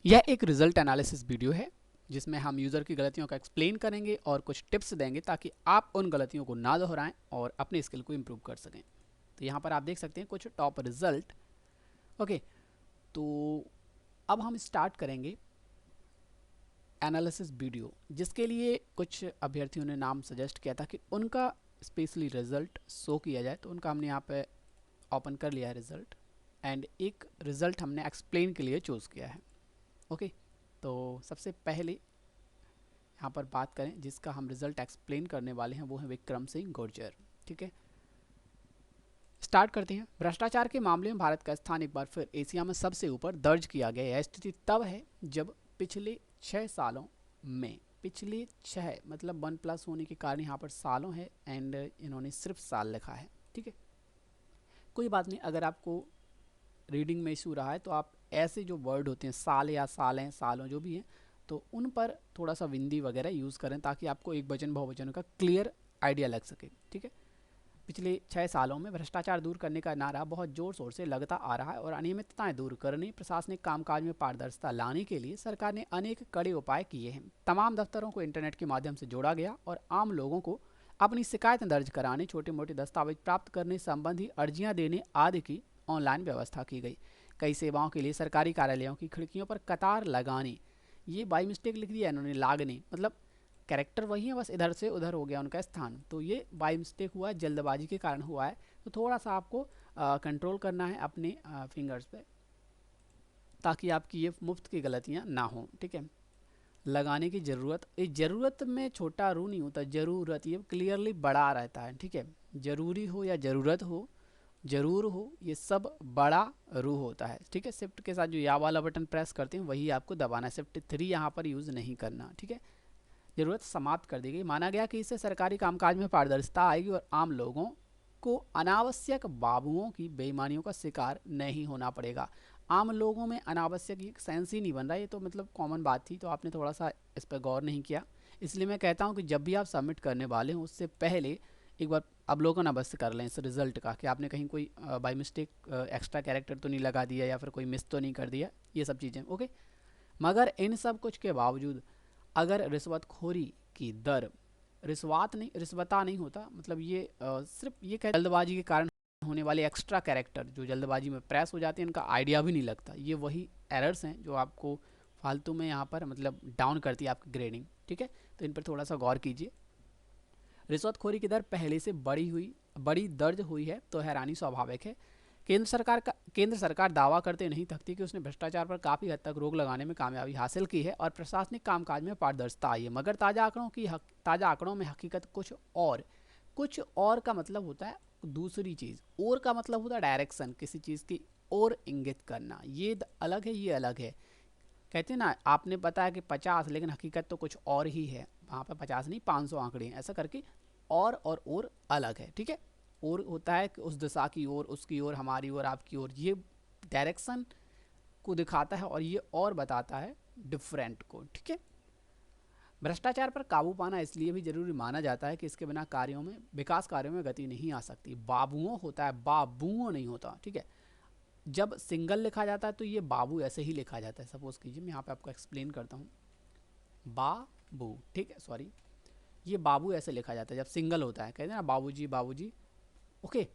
यह एक result analysis video है जिसमें हम यूज़र की गलतियों का एक्सप्लेन करेंगे और कुछ टिप्स देंगे ताकि आप उन गलतियों को ना दोहराएं और अपने स्किल को इम्प्रूव कर सकें। तो यहाँ पर आप देख सकते हैं कुछ टॉप रिजल्ट। ओके, तो अब हम स्टार्ट करेंगे एनालिसिस वीडियो, जिसके लिए कुछ अभ्यर्थियों ने नाम सजेस्ट किया था कि उनका स्पेशली रिजल्ट शो किया जाए, तो उनका हमने यहाँ पे ओपन कर लिया है रिजल्ट, एंड एक रिजल्ट हमने एक्सप्लेन के लिए चूज़ किया है। ओके, तो सबसे पहले यहाँ पर बात करें जिसका हम रिजल्ट एक्सप्लेन करने वाले हैं, वो है विक्रम सिंह गुर्जर। ठीक है, स्टार्ट करते हैं। भ्रष्टाचार के मामले में भारत का स्थान एक बार फिर एशिया में सबसे ऊपर दर्ज किया गया। यह स्थिति तब है जब पिछले 6 सालों में, पिछले 6 मतलब 1+ होने के कारण यहाँ पर सालों है एंड इन्होंने सिर्फ साल लिखा है। ठीक है, कोई बात नहीं, अगर आपको रीडिंग में इशू रहा है तो आप ऐसे जो वर्ड होते हैं साल या सालें सालों जो भी हैं, तो उन पर थोड़ा सा विंदी वगैरह यूज़ करें ताकि आपको एक वचन बहुवचन का क्लियर आइडिया लग सके। ठीक है, पिछले 6 सालों में भ्रष्टाचार दूर करने का नारा बहुत जोर शोर से लगता आ रहा है और अनियमितताएं दूर करने, प्रशासनिक कामकाज में पारदर्शिता लाने के लिए सरकार ने अनेक कड़े उपाय किए हैं। तमाम दफ्तरों को इंटरनेट के माध्यम से जोड़ा गया और आम लोगों को अपनी शिकायतें दर्ज कराने, छोटे मोटे दस्तावेज प्राप्त करने संबंधी अर्जियां देने आदि की ऑनलाइन व्यवस्था की गई। कई सेवाओं के लिए सरकारी कार्यालयों की खिड़कियों पर कतार लगाने, ये बाई मिस्टेक लिख दिया इन्होंने, लागने, मतलब कैरेक्टर वही है, बस इधर से उधर हो गया उनका स्थान, तो ये बाई मिस्टेक हुआ है, जल्दबाजी के कारण हुआ है। तो थोड़ा सा आपको कंट्रोल करना है अपने फिंगर्स पे ताकि आपकी ये मुफ्त की गलतियाँ ना हो। ठीक है, लगाने की ज़रूरत, इस ज़रूरत में छोटा रू नहीं होता, ज़रूरत ये क्लियरली बड़ा रहता है। ठीक है, ज़रूरी हो या ज़रूरत हो, जरूर हो, ये सब बड़ा रू होता है। ठीक है, शिफ्ट के साथ जो या वाला बटन प्रेस करते हैं वही आपको दबाना है, शिफ्ट 3 यहाँ पर यूज़ नहीं करना। ठीक है, जरूरत समाप्त कर दी गई। माना गया कि इससे सरकारी कामकाज में पारदर्शिता आएगी और आम लोगों को अनावश्यक बाबुओं की बेईमानियों का शिकार नहीं होना पड़ेगा। आम लोगों में अनावश्यक ये सेंस ही नहीं बन रहा, ये तो मतलब कॉमन बात थी, तो आपने थोड़ा सा इस पर गौर नहीं किया। इसलिए मैं कहता हूँ कि जब भी आप सबमिट करने वाले हों उससे पहले एक बार अवलोकन अवश्य कर लें इस रिजल्ट का कि आपने कहीं कोई बाय मिस्टेक एक्स्ट्रा कैरेक्टर तो नहीं लगा दिया या फिर कोई मिस तो नहीं कर दिया, ये सब चीज़ें। ओके, मगर इन सब कुछ के बावजूद अगर रिश्वतखोरी की दर, रिश्वत नहीं, रिश्वता नहीं होता, मतलब ये सिर्फ ये कह जल्दबाजी के कारण होने वाले एक्स्ट्रा कैरेक्टर जो जल्दबाजी में प्रेस हो जाते हैं, इनका आइडिया भी नहीं लगता, ये वही एरर्स हैं जो आपको फालतू में यहाँ पर मतलब डाउन करती है आपकी ग्रेडिंग। ठीक है, तो इन पर थोड़ा सा गौर कीजिए। रिश्वतखोरी की दर पहले से बड़ी दर्ज हुई है तो हैरानी स्वाभाविक है। केंद्र सरकार दावा करते नहीं थकती कि उसने भ्रष्टाचार पर काफ़ी हद तक रोक लगाने में कामयाबी हासिल की है और प्रशासनिक कामकाज में पारदर्शिता आई है, मगर ताज़ा आंकड़ों में हकीकत कुछ और का मतलब होता है दूसरी चीज़, और का मतलब होता है डायरेक्शन, किसी चीज़ की और इंगित करना, ये अलग है, ये अलग है। कहते हैं ना, आपने बताया कि 50 लेकिन हकीकत तो कुछ और ही है, वहाँ पर 50 नहीं 500 आंकड़े हैं, ऐसा करके और अलग है। ठीक है, और होता है कि उस दिशा की ओर, उसकी ओर, हमारी ओर, आपकी ओर, ये डायरेक्शन को दिखाता है और ये और बताता है डिफरेंट को। ठीक है, भ्रष्टाचार पर काबू पाना इसलिए भी जरूरी माना जाता है कि इसके बिना विकास कार्यों में गति नहीं आ सकती। बाबुओं होता है, बाबुओं नहीं होता। ठीक है, जब सिंगल लिखा जाता है तो ये बाबू ऐसे ही लिखा जाता है। सपोज कीजिए मैं यहाँ पे आपको एक्सप्लेन करता हूँ, बाबू। ठीक है, सॉरी, ये बाबू ऐसे लिखा जाता है जब सिंगल होता है, कहते हैं ना बाबूजी बाबूजी। ओके,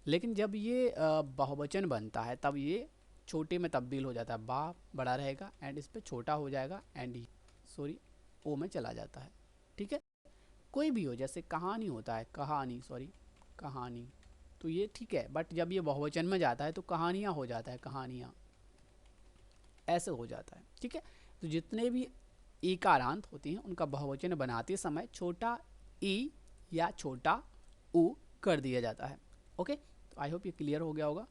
लेकिन जब ये बहुवचन बनता है तब ये छोटे में तब्दील हो जाता है, बा बड़ा रहेगा एंड इस पर छोटा हो जाएगा एंड सॉरी ओ में चला जाता है। ठीक है, कोई भी हो, जैसे कहानी होता है, कहानी, सॉरी कहानी, तो ये ठीक है, बट जब ये बहुवचन में जाता है तो कहानियाँ हो जाता है, कहानियाँ ऐसे हो जाता है। ठीक है, तो जितने भी ईकारांत होती हैं उनका बहुवचन बनाते समय छोटा ई या छोटा ऊ कर दिया जाता है। ओके, तो आई होप ये क्लियर हो गया होगा।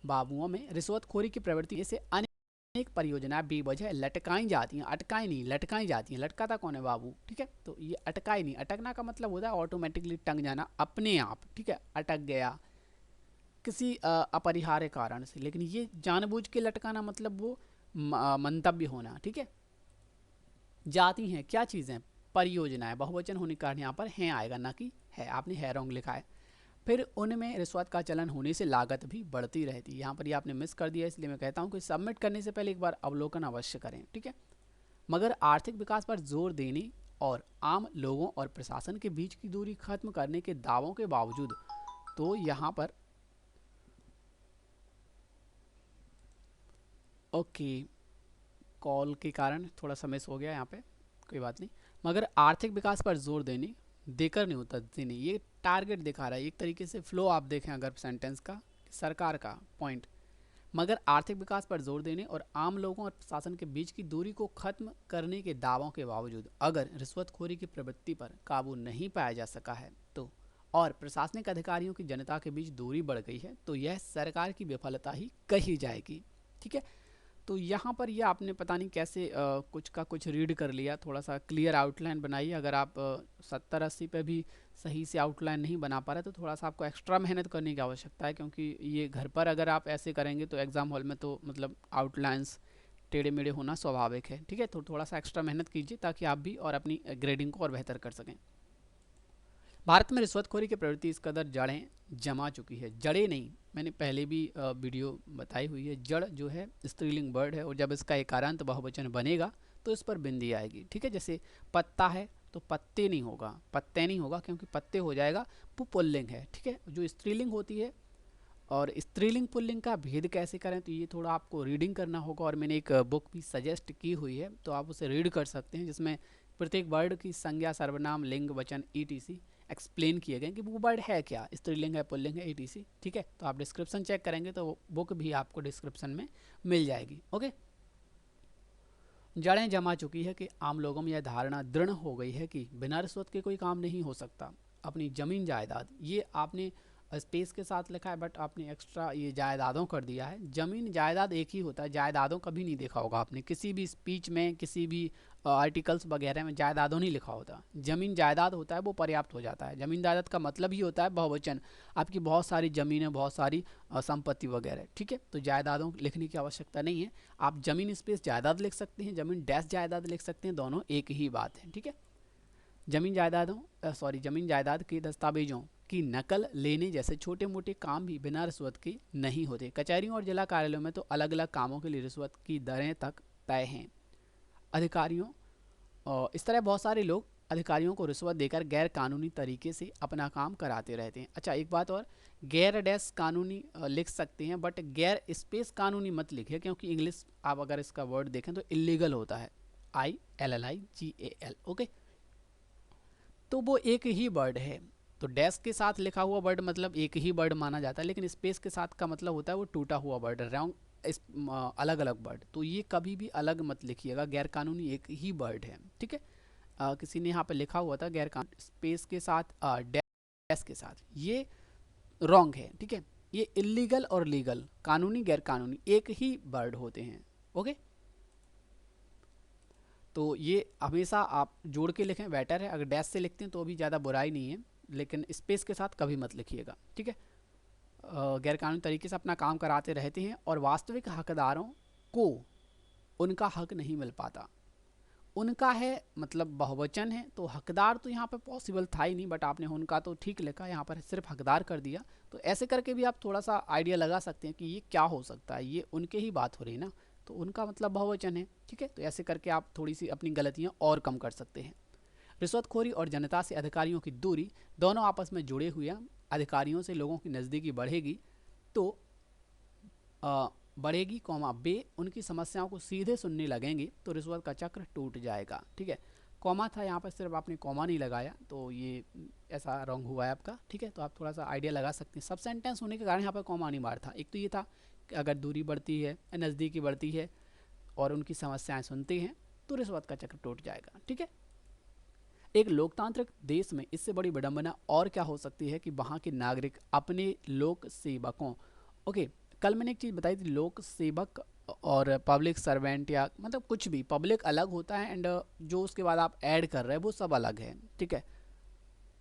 बाबुओं में रिश्वतखोरी की प्रवृत्ति से अनेक परियोजनाएं बेवजह लटकाई जाती हैं, अटकाई नहीं, लटकाई जाती हैं। लटकाता कौन है? बाबू। ठीक है, तो ये अटकाई नहीं, अटकना का मतलब होता है ऑटोमेटिकली टंग जाना अपने आप। ठीक है, अटक गया किसी अपरिहार्य कारण से, लेकिन ये जानबूझ के लटकाना मतलब वो मंतव्य होना। ठीक है, जाती हैं क्या चीज़ें? परियोजनाएं, बहुवचन होने के कारण यहाँ पर हैं आएगा, ना कि है, आपने है रॉन्ग लिखा है। फिर उनमें रिश्वत का चलन होने से लागत भी बढ़ती रहती है। यहाँ पर ये आपने मिस कर दिया, इसलिए मैं कहता हूँ कि सबमिट करने से पहले एक बार अवलोकन अवश्य करें, ठीक है। मगर आर्थिक विकास पर जोर देने और आम लोगों और प्रशासन के बीच की दूरी खत्म करने के दावों के बावजूद, तो यहाँ पर ओके, कॉल के कारण थोड़ा सा मिस हो गया यहाँ पे, कोई बात नहीं। मगर आर्थिक विकास पर जोर देने देकर नहीं होता देने, ये टारगेट दिखा रहा है एक तरीके से। फ्लो आप देखें अगर सेंटेंस का, सरकार का पॉइंट, मगर आर्थिक विकास पर जोर देने और आम लोगों और प्रशासन के बीच की दूरी को खत्म करने के दावों के बावजूद अगर रिश्वतखोरी की प्रवृत्ति पर काबू नहीं पाया जा सका है तो, और प्रशासनिक अधिकारियों की जनता के बीच दूरी बढ़ गई है, तो यह सरकार की विफलता ही कही जाएगी, ठीक है। तो यहाँ पर ये आपने पता नहीं कैसे कुछ का कुछ रीड कर लिया, थोड़ा सा क्लियर आउटलाइन बनाइए। अगर आप 70-80 पे भी सही से आउटलाइन नहीं बना पा रहे तो थोड़ा सा आपको एक्स्ट्रा मेहनत करने की आवश्यकता है, क्योंकि ये घर पर अगर आप ऐसे करेंगे तो एग्ज़ाम हॉल में तो मतलब आउटलाइंस टेढ़े मेढ़े होना स्वाभाविक है, ठीक है। तो थोड़ा सा एक्स्ट्रा मेहनत कीजिए ताकि आप भी और अपनी ग्रेडिंग को और बेहतर कर सकें। भारत में रिश्वतखोरी की प्रवृत्ति इस कदर जड़ें जमा चुकी है, जड़ें नहीं, मैंने पहले भी वीडियो बताई हुई है, जड़ जो है स्त्रीलिंग वर्ड है और जब इसका एकारांत बहुवचन बनेगा तो इस पर बिंदी आएगी, ठीक है। जैसे पत्ता है तो पत्ते नहीं होगा, पत्ते नहीं होगा, क्योंकि पत्ते हो जाएगा, वो पुल्लिंग है, ठीक है। जो स्त्रीलिंग होती है और स्त्रीलिंग पुल्लिंग का भेद कैसे करें तो ये थोड़ा आपको रीडिंग करना होगा, और मैंने एक बुक भी सजेस्ट की हुई है तो आप उसे रीड कर सकते हैं, जिसमें प्रत्येक वर्ड की संज्ञा, सर्वनाम, लिंग, वचन, ईटीसी एक्सप्लेन किए गए कि वो वर्ड है क्या, स्त्रीलिंग है, पुल्लिंग है, ईटीसी, ठीक है। तो आप डिस्क्रिप्शन चेक करेंगे तो वो बुक भी आपको डिस्क्रिप्शन में मिल जाएगी, ओके। जड़ें जमा चुकी है कि आम लोगों में यह धारणा दृढ़ हो गई है कि बिना रिश्वत के कोई काम नहीं हो सकता। अपनी जमीन जायदाद, ये आपने स्पेस के साथ लिखा है बट आपने एक्स्ट्रा ये जायदादों कर दिया है। जमीन जायदाद एक ही होता है, जायदादों कभी नहीं देखा होगा आपने किसी भी स्पीच में, किसी भी आर्टिकल्स वगैरह में जायदादों नहीं लिखा होता। जमीन जायदाद होता है, वो पर्याप्त हो जाता है। जमीन जायदाद का मतलब ही होता है बहुवचन, आपकी बहुत सारी ज़मीनें, बहुत सारी संपत्ति वगैरह, ठीक है। तो जायदादों लिखने की आवश्यकता नहीं है, आप जमीन स्पेस जायदाद लिख सकते हैं, जमीन डैश जायदाद लिख सकते हैं, दोनों एक ही बात है, ठीक है। जमीन जायदाद के दस्तावेजों की नकल लेने जैसे छोटे मोटे काम भी बिना रिश्वत के नहीं होते। कचहरियों और जिला कार्यालयों में तो अलग अलग कामों के लिए रिश्वत की दरें तक तय हैं। अधिकारियों, इस तरह बहुत सारे लोग अधिकारियों को रिश्वत देकर गैर कानूनी तरीके से अपना काम कराते रहते हैं। अच्छा, एक बात और, गैर डैश कानूनी लिख सकते हैं बट गैर स्पेस कानूनी मत लिखिए, क्योंकि इंग्लिश आप अगर इसका वर्ड देखें तो इलीगल होता है, ILLIGAL, ओके। तो वो एक ही वर्ड है, तो डैश के साथ लिखा हुआ वर्ड मतलब एक ही वर्ड माना जाता है, लेकिन स्पेस के साथ का मतलब होता है वो टूटा हुआ वर्ड, रॉन्ग, अलग अलग वर्ड। तो ये कभी भी अलग मत लिखिएगा, गैर कानूनी एक ही वर्ड है, ठीक है। किसी ने यहाँ पे लिखा हुआ था गैर कानूनी स्पेस के साथ डैश के साथ, ये रॉन्ग है, ठीक है। ये इलीगल और लीगल, कानूनी गैर कानूनी एक ही वर्ड होते हैं, ओके। तो ये हमेशा आप जोड़ के लिखें बेटर है, अगर डैश से लिखते हैं तो भी ज़्यादा बुराई नहीं है, लेकिन स्पेस के साथ कभी मत लिखिएगा, ठीक है। गैरकानूनी तरीके से अपना काम कराते रहते हैं और वास्तविक हकदारों को उनका हक नहीं मिल पाता। उनका है मतलब बहुवचन है, तो हकदार तो यहाँ पे पॉसिबल था ही नहीं, बट आपने उनका तो ठीक लिखा, यहाँ पर सिर्फ हकदार कर दिया। तो ऐसे करके भी आप थोड़ा सा आइडिया लगा सकते हैं कि ये क्या हो सकता है, ये उनके ही बात हो रही है ना, तो उनका मतलब बहुवचन है, ठीक है। तो ऐसे करके आप थोड़ी सी अपनी गलतियाँ और कम कर सकते हैं। रिश्वतखोरी और जनता से अधिकारियों की दूरी दोनों आपस में जुड़े हुए हैं। अधिकारियों से लोगों की नज़दीकी बढ़ेगी तो बढ़ेगी, वे उनकी समस्याओं को सीधे सुनने लगेंगे तो रिश्वत का चक्र टूट जाएगा, ठीक है। कॉमा था यहाँ पर, सिर्फ आपने कॉमा नहीं लगाया तो ये ऐसा रॉन्ग हुआ है आपका, ठीक है। तो आप थोड़ा सा आइडिया लगा सकते हैं, सब सेंटेंस होने के कारण यहाँ पर कॉमा नहीं मार था। एक तो ये था कि अगर दूरी बढ़ती है, नज़दीकी बढ़ती है और उनकी समस्याएं सुनते हैं तो रिश्वत का चक्र टूट जाएगा, ठीक है। एक लोकतांत्रिक देश में इससे बड़ी विडंबना और क्या हो सकती है कि वहाँ के नागरिक अपने लोक सेवकों, ओके, कल मैंने एक चीज़ बताई थी, लोक सेवक और पब्लिक सर्वेंट, या मतलब कुछ भी, पब्लिक अलग होता है एंड जो उसके बाद आप ऐड कर रहे हैं वो सब अलग है, ठीक है।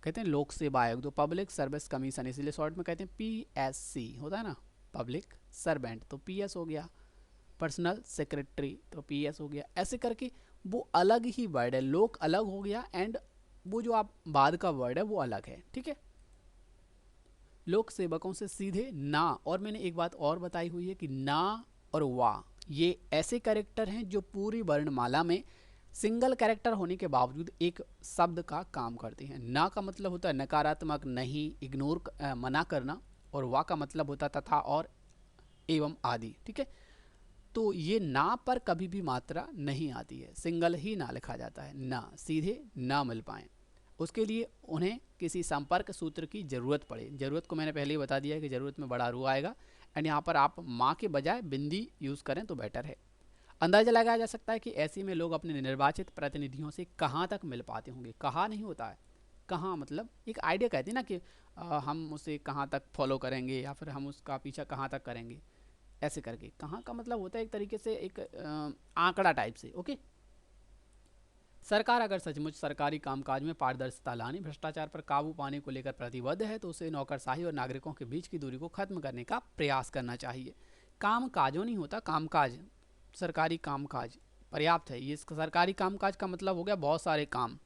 कहते हैं लोक सेवा आयोग, तो पब्लिक सर्विस कमीशन, इसीलिए शॉर्ट में कहते हैं PSC होता है ना, पब्लिक सर्वेंट तो PS हो गया, पर्सनल सेक्रेटरी तो PS हो गया। ऐसे करके वो अलग ही वर्ड है, लोक अलग हो गया एंड वो जो आप बाद का वर्ड है वो अलग है, ठीक है। लोक सेवकों से सीधे ना। और मैंने एक बात और बताई हुई है कि ना और वा ये ऐसे कैरेक्टर हैं जो पूरी वर्णमाला में सिंगल कैरेक्टर होने के बावजूद एक शब्द का काम करते हैं। ना का मतलब होता है नकारात्मक, नहीं, इग्नोर, मना करना। और वा का मतलब होता है तथा और एवं आदि। ठीक है, तो ये ना पर कभी भी मात्रा नहीं आती है, सिंगल ही ना लिखा जाता है। ना सीधे ना मिल पाए, उसके लिए उन्हें किसी संपर्क सूत्र की ज़रूरत पड़े। ज़रूरत को मैंने पहले ही बता दिया है कि ज़रूरत में बड़ा रू आएगा, एंड यहाँ पर आप माँ के बजाय बिंदी यूज़ करें तो बेटर है। अंदाजा लगाया जा सकता है कि ऐसे में लोग अपने निर्वाचित प्रतिनिधियों से कहाँ तक मिल पाते होंगे। कहाँ नहीं होता है, कहाँ मतलब एक आइडिया कहते हैं ना कि हम उसे कहाँ तक फॉलो करेंगे या फिर हम उसका पीछा कहाँ तक करेंगे, ऐसे करके। कहाँ का मतलब होता है एक तरीके से एक आंकड़ा टाइप से। ओके, सरकार अगर सचमुच सरकारी कामकाज में पारदर्शिता लाने, भ्रष्टाचार पर काबू पाने को लेकर प्रतिबद्ध है तो उसे नौकरशाही और नागरिकों के बीच की दूरी को खत्म करने का प्रयास करना चाहिए। काम काजों नहीं होता, कामकाज, सरकारी कामकाज पर्याप्त है। ये सरकारी कामकाज का मतलब हो गया बहुत सारे काम।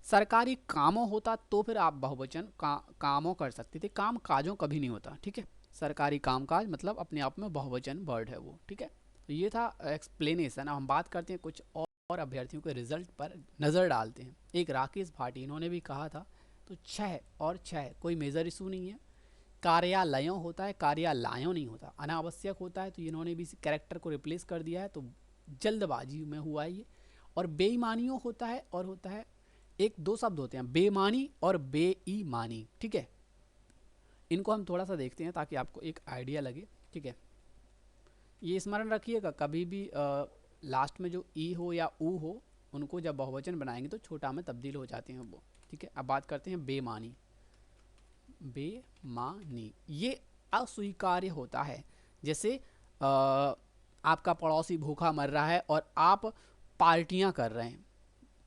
सरकारी कामों होता तो फिर आप बहुवचन कामों कर सकते थे, काम काजों कभी नहीं होता। ठीक है, सरकारी कामकाज मतलब अपने आप में बहुवचन वर्ड है वो। ठीक है, तो ये था एक्सप्लेनेशन। अब हम बात करते हैं कुछ और अभ्यर्थियों के रिजल्ट पर नज़र डालते हैं। एक राकेश भाटी, इन्होंने भी कहा था, तो 6 और 6 कोई मेजर इशू नहीं है। कार्यालयों होता है, कार्यालयों नहीं होता। अनावश्यक होता है तो इन्होंने भी कैरेक्टर को रिप्लेस कर दिया है, तो जल्दबाजी में हुआ है ये। और बेईमानियों होता है, और होता है एक दो शब्द होते हैं, बेमानी और बेईमानी। ठीक है, इनको हम थोड़ा सा देखते हैं ताकि आपको एक आइडिया लगे। ठीक है, ये स्मरण रखिएगा, कभी भी लास्ट में जो ई हो या ऊ हो, उनको जब बहुवचन बनाएंगे तो छोटा में तब्दील हो जाते हैं वो। ठीक है, अब बात करते हैं बेमानी। बेमानी ये अस्वीकार्य होता है। जैसे आपका पड़ोसी भूखा मर रहा है और आप पार्टियां कर रहे हैं,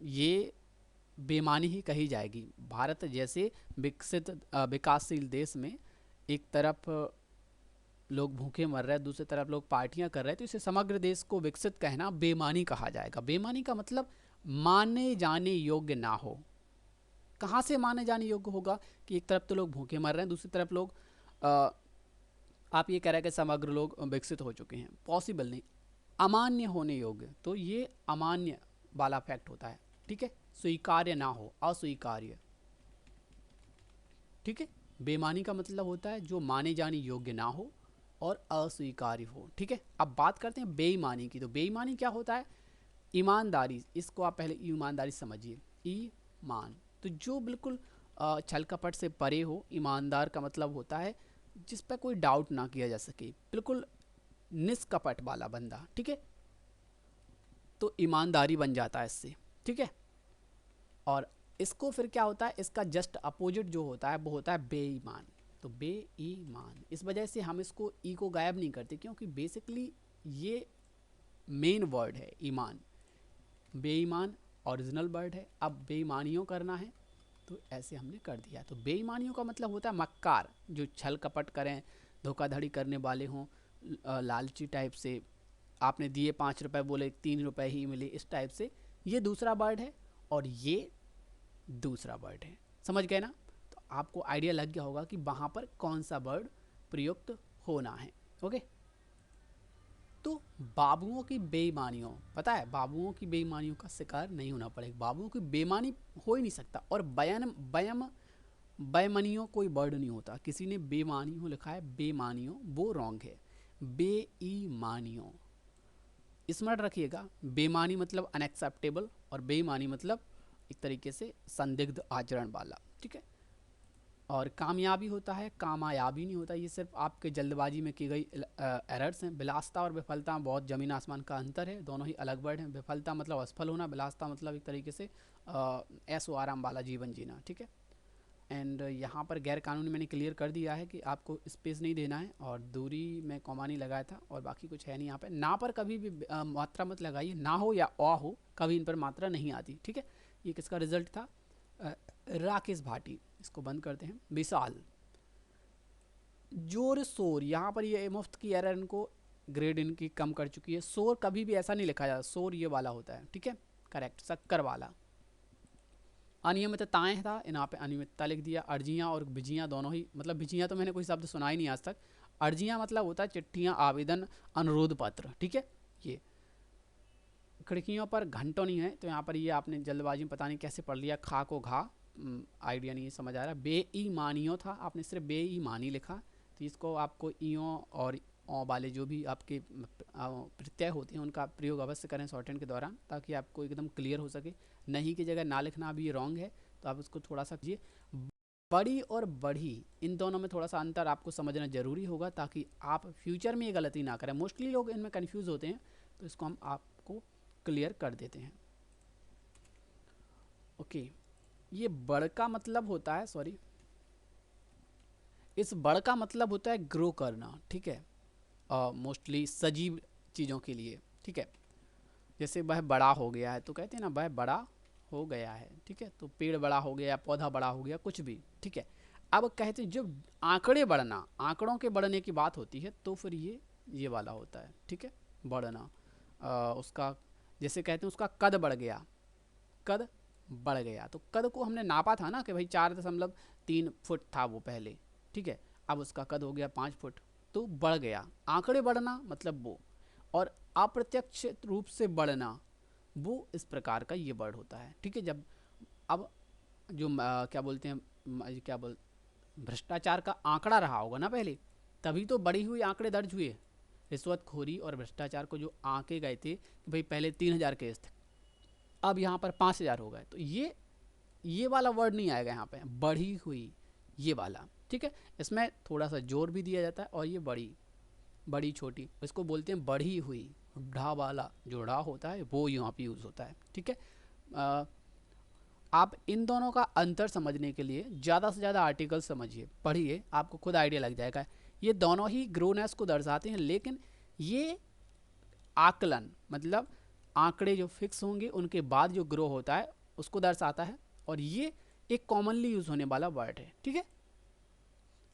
ये बेमानी ही कही जाएगी। भारत जैसे विकसित विकासशील देश में एक तरफ लोग भूखे मर रहे हैं, दूसरी तरफ लोग पार्टियां कर रहे हैं, तो इसे समग्र देश को विकसित कहना बेमानी कहा जाएगा। बेमानी का मतलब माने जाने योग्य ना हो। कहाँ से माने जाने योग्य होगा कि एक तरफ तो लोग भूखे मर रहे हैं, दूसरी तरफ लोग आप ये कह रहे हैं कि समग्र लोग विकसित हो चुके हैं, पॉसिबल नहीं। अमान्य होने योग्य, तो ये अमान्य वाला फैक्ट होता है। ठीक है, स्वीकार्य ना हो, अस्वीकार्य। ठीक है, बेमानी का मतलब होता है जो माने जाने योग्य ना हो और अस्वीकार्य हो। ठीक है, अब बात करते हैं बेईमानी की। तो बेईमानी क्या होता है? ईमानदारी, इसको आप पहले ईमानदारी समझिए। ईमान तो जो बिल्कुल छल कपट से परे हो। ईमानदार का मतलब होता है जिस पर कोई डाउट ना किया जा सके, बिल्कुल निष्कपट वाला बंदा। ठीक है, तो ईमानदारी बन जाता है इससे। ठीक है, और इसको फिर क्या होता है, इसका जस्ट अपोजिट जो होता है वो होता है बेईमान। तो बेईमान, इस वजह से हम इसको ई को गायब नहीं करते, क्योंकि बेसिकली ये मेन वर्ड है ईमान। बेईमान ओरिजिनल वर्ड है। अब बेईमानियों करना है तो ऐसे हमने कर दिया। तो बेईमानियों का मतलब होता है मक्कार, जो छल कपट करें, धोखाधड़ी करने वाले हों, लालची टाइप से, आपने दिए 5 रुपए बोले 3 रुपए ही मिले, इस टाइप से। ये दूसरा वर्ड है और ये दूसरा वर्ड है। समझ गए ना? तो आपको आइडिया लग गया होगा कि वहाँ पर कौन सा वर्ड प्रयुक्त होना है। ओके, तो बाबुओं की बेईमानियों, पता है बाबुओं की बेईमानियों का शिकार नहीं होना पड़ेगा। बाबुओं की बेईमानी हो ही नहीं सकता। और बेईमानियों कोई वर्ड नहीं होता। किसी ने बेईमानियों लिखा है, बेईमानियों वो रॉन्ग है। बेईमानियों स्मरण रखिएगा। बेईमानी मतलब अनएक्सेप्टेबल और बेईमानी मतलब एक तरीके से संदिग्ध आचरण वाला। ठीक है, और कामयाबी होता है, कामयाबी नहीं होता। ये सिर्फ आपके जल्दबाजी में की गई एरर्स हैं। विलासता और विफलता में बहुत ज़मीन आसमान का अंतर है, दोनों ही अलग वर्ड हैं। विफलता मतलब असफल होना, विलासता मतलब एक तरीके से ऐशो आराम वाला जीवन जीना। ठीक है, एंड यहाँ पर गैर कानूनी मैंने क्लियर कर दिया है कि आपको स्पेस नहीं देना है, और दूरी में कॉमा नहीं लगाया था, और बाकी कुछ है नहीं यहाँ पे। ना पर कभी भी मात्रा मत लगाइए, ना हो या अ हो, कभी इन पर मात्रा नहीं आती। ठीक है, ये किसका रिजल्ट था? राकेश भाटी। इसको बंद करते हैं। विशाल, जोर शोर, यहाँ पर ये मुफ्त की एरर इनको ग्रेड इनकी कम कर चुकी है। शोर कभी भी ऐसा नहीं लिखा जाता, शोर ये वाला होता है। ठीक है, करेक्ट, शक्कर वाला। अनियमितताएं था, यहाँ पे अनियमितता लिख दिया। अर्जियां और भिजियां दोनों ही, मतलब भिजियां तो मैंने कोई शब्द सुना ही नहीं आज तक। अर्जियां मतलब होता है चिट्ठियां, आवेदन, अनुरोध पत्र, ठीक है। ये खिड़कियों पर घंटों नहीं है, तो यहाँ पर ये आपने जल्दबाजी में पता नहीं कैसे पढ़ लिया, खा को घा, आइडिया नहीं समझ आ रहा। बेईमानियों था, आपने सिर्फ बेईमानी लिखा, तो इसको आपको इयों और औ वाले जो भी आपके प्रत्यय होते हैं उनका प्रयोग अवश्य करें शॉर्टहैंड के दौरान, ताकि आपको एकदम क्लियर हो सके। नहीं की जगह ना लिखना भी रॉन्ग है, तो आप उसको थोड़ा सा कीजिए। बड़ी और बढ़ी, इन दोनों में थोड़ा सा अंतर आपको समझना जरूरी होगा, ताकि आप फ्यूचर में ये गलती ना करें। मोस्टली लोग इनमें कंफ्यूज होते हैं, तो इसको हम आपको क्लियर कर देते हैं। ओके, ये बड़ का मतलब होता है, सॉरी, इस बड़ का मतलब होता है ग्रो करना, ठीक है। मोस्टली सजीव चीज़ों के लिए, ठीक है। जैसे वह बड़ा हो गया है, तो कहते हैं ना वह बड़ा हो गया है, ठीक है। तो पेड़ बड़ा हो गया, पौधा बड़ा हो गया, कुछ भी, ठीक है। अब कहते हैं जब आंकड़े बढ़ना, आंकड़ों के बढ़ने की बात होती है, तो फिर ये वाला होता है, ठीक है, बढ़ना। उसका जैसे कहते हैं उसका कद बढ़ गया, कद बढ़ गया, तो कद को हमने नापा था ना कि भाई 4.3 फुट था वो पहले, ठीक है। अब उसका कद हो गया 5 फुट, तो बढ़ गया। आंकड़े बढ़ना मतलब वो, और अप्रत्यक्ष रूप से बढ़ना वो इस प्रकार का ये वर्ड होता है, ठीक है। जब अब जो क्या बोलते हैं, क्या बोल, भ्रष्टाचार का आंकड़ा रहा होगा ना पहले, तभी तो बढ़ी हुई आंकड़े दर्ज हुए। रिश्वतखोरी और भ्रष्टाचार को जो आंके गए थे कि भाई पहले 3,000 केस थे, अब यहाँ पर 5,000 हो गए, तो ये वाला वर्ड नहीं आएगा यहाँ पे, बढ़ी हुई, ये वाला, ठीक है। इसमें थोड़ा सा जोर भी दिया जाता है, और ये बड़ी, बड़ी छोटी, इसको बोलते हैं बढ़ी हुई। ढा वाला जो ढा होता है वो यहाँ पे यूज़ होता है, ठीक है। आप इन दोनों का अंतर समझने के लिए ज़्यादा से ज़्यादा आर्टिकल समझिए, पढ़िए, आपको खुद आइडिया लग जाएगा। ये दोनों ही ग्रोनेस को दर्शाते हैं, लेकिन ये आकलन मतलब आंकड़े जो फिक्स होंगे उनके बाद जो ग्रो होता है उसको दर्शाता है, और ये एक कॉमनली यूज़ होने वाला वर्ड है, ठीक है।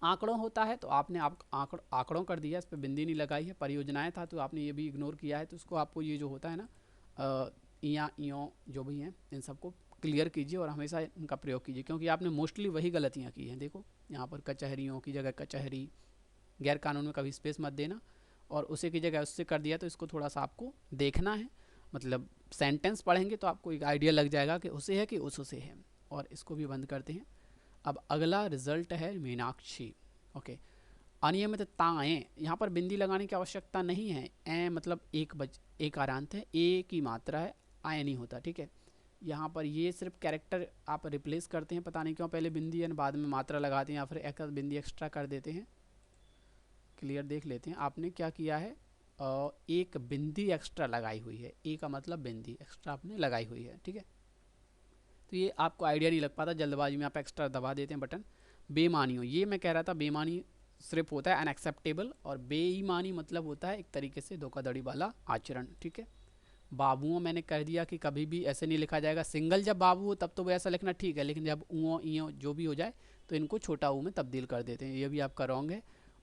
आंकड़ों होता है तो आपने आंकड़ों कर दिया, इस पर बिंदी नहीं लगाई है। परियोजनाएं था तो आपने ये भी इग्नोर किया है, तो उसको आपको ये जो होता है ना इया इयों जो भी हैं, इन सबको क्लियर कीजिए और हमेशा इनका प्रयोग कीजिए, क्योंकि आपने मोस्टली वही गलतियाँ की हैं। देखो यहाँ पर कचहरियों की जगह कचहरी, गैर कानून में कभी स्पेस मत देना, और उसी की जगह उससे कर दिया, तो इसको थोड़ा सा आपको देखना है। मतलब सेंटेंस पढ़ेंगे तो आपको एक आइडिया लग जाएगा कि उसे है कि उसे है। और इसको भी बंद करते हैं। अब अगला रिजल्ट है मीनाक्षी। ओके, अनियमितताएं, यहाँ पर बिंदी लगाने की आवश्यकता नहीं है। ए मतलब एक आरांत है, ए की मात्रा है, आय नहीं होता, ठीक है। यहाँ पर ये सिर्फ कैरेक्टर आप रिप्लेस करते हैं, पता नहीं क्यों पहले बिंदी है बाद में मात्रा लगाते हैं, या फिर एक बिंदी एक्स्ट्रा कर देते हैं। क्लियर देख लेते हैं आपने क्या किया है, एक बिंदी एक्स्ट्रा लगाई हुई है, ए का मतलब बिंदी एक्स्ट्रा आपने लगाई हुई है, ठीक है। तो ये आपको आइडिया नहीं लग पाता, जल्दबाजी में आप एक्स्ट्रा दबा देते हैं बटन। बेमानियों, ये मैं कह रहा था, बेमानी सिर्फ होता है अनएक्सेप्टेबल, और बेईमानी मतलब होता है एक तरीके से धोखाधड़ी वाला आचरण, ठीक है। बाबुओं मैंने कह दिया कि कभी भी ऐसे नहीं लिखा जाएगा, सिंगल जब बाबू हो तब तो वैसा लिखना ठीक है, लेकिन जब ऊँ ईयों जो भी हो जाए तो इनको छोटा ऊ में तब्दील कर देते हैं, ये भी आपका रॉन्ग है।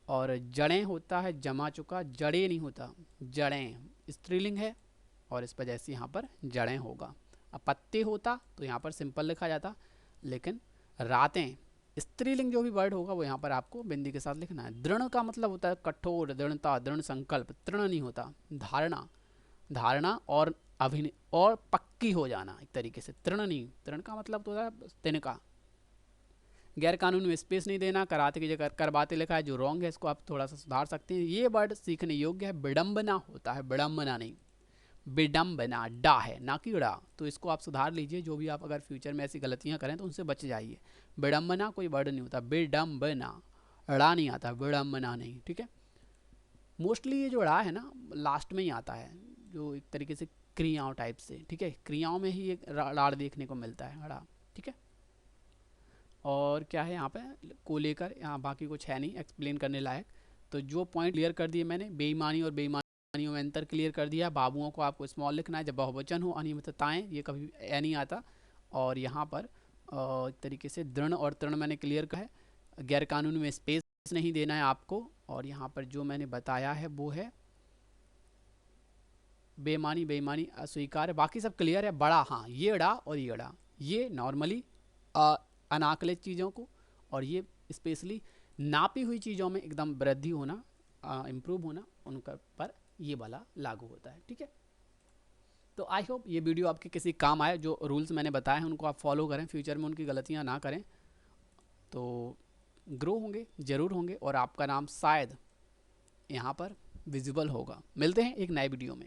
और जड़ें होता है जमा चुका, जड़े नहीं होता, जड़ें स्त्रीलिंग है, और इस वजह से यहाँ पर जड़ें होगा। अब पत्ते होता तो यहाँ पर सिंपल लिखा जाता, लेकिन रातें स्त्रीलिंग जो भी वर्ड होगा वो यहाँ पर आपको बिंदी के साथ लिखना है। दृढ़ का मतलब होता है कठोर, दृढ़ता, दृढ़ संकल्प। तृण नहीं होता, धारणा, धारणा और अभिनय और पक्की हो जाना, एक तरीके से। तृण नहीं, तृण का मतलब तो होता है तिनका। गैर कानूनी में स्पेस नहीं देना, कराते की जगह करवाते लिखा है, जो रॉन्ग है, इसको आप थोड़ा सा सुधार सकते हैं। ये वर्ड सीखने योग्य है। विडम्बना होता है, विडम्बना नहीं, विडम्बना, डा है ना कि डा, तो इसको आप सुधार लीजिए। जो भी आप अगर फ्यूचर में ऐसी गलतियां करें तो उनसे बच जाइए। विडम्बना कोई वर्ड नहीं होता, विडम्बना, ड़ा नहीं आता, विडम्बना नहीं, ठीक है। मोस्टली ये जो ड़ा है ना लास्ट में ही आता है, जो एक तरीके से क्रियाओं टाइप से, ठीक है। क्रियाओं में ही एक राड़ देखने को मिलता है, ड़ा, ठीक है। और क्या है यहाँ पे को लेकर, यहाँ बाकी कुछ है नहीं एक्सप्लेन करने लायक। तो जो पॉइंट क्लियर कर दिए मैंने, बेईमानी और बेईमानियों में अंतर क्लियर कर दिया। बाबुओं को आपको स्मॉल लिखना है, जब बहुवचन हो। अनियमितताएं, ये कभी ए नहीं आता। और यहाँ पर एक तरीके से दृढ़ और तृण मैंने क्लियर कहा है। गैर कानूनी में स्पेस नहीं देना है आपको। और यहाँ पर जो मैंने बताया है वो है बेईमानी, बेईमानी अस्वीकार, बाकी सब क्लियर है। बड़ा, हाँ, ये ड़ा और ये ड़ा, ये नॉर्मली अनाकलित चीज़ों को, और ये स्पेशली नापी हुई चीज़ों में एकदम वृद्धि होना, इम्प्रूव होना, उनका पर ये वाला लागू होता है। ठीक है, तो आई होप ये वीडियो आपके किसी काम आए। जो रूल्स मैंने बताए हैं उनको आप फॉलो करें, फ्यूचर में उनकी गलतियाँ ना करें, तो ग्रो होंगे, ज़रूर होंगे, और आपका नाम शायद यहाँ पर विजिबल होगा। मिलते हैं एक नए वीडियो में।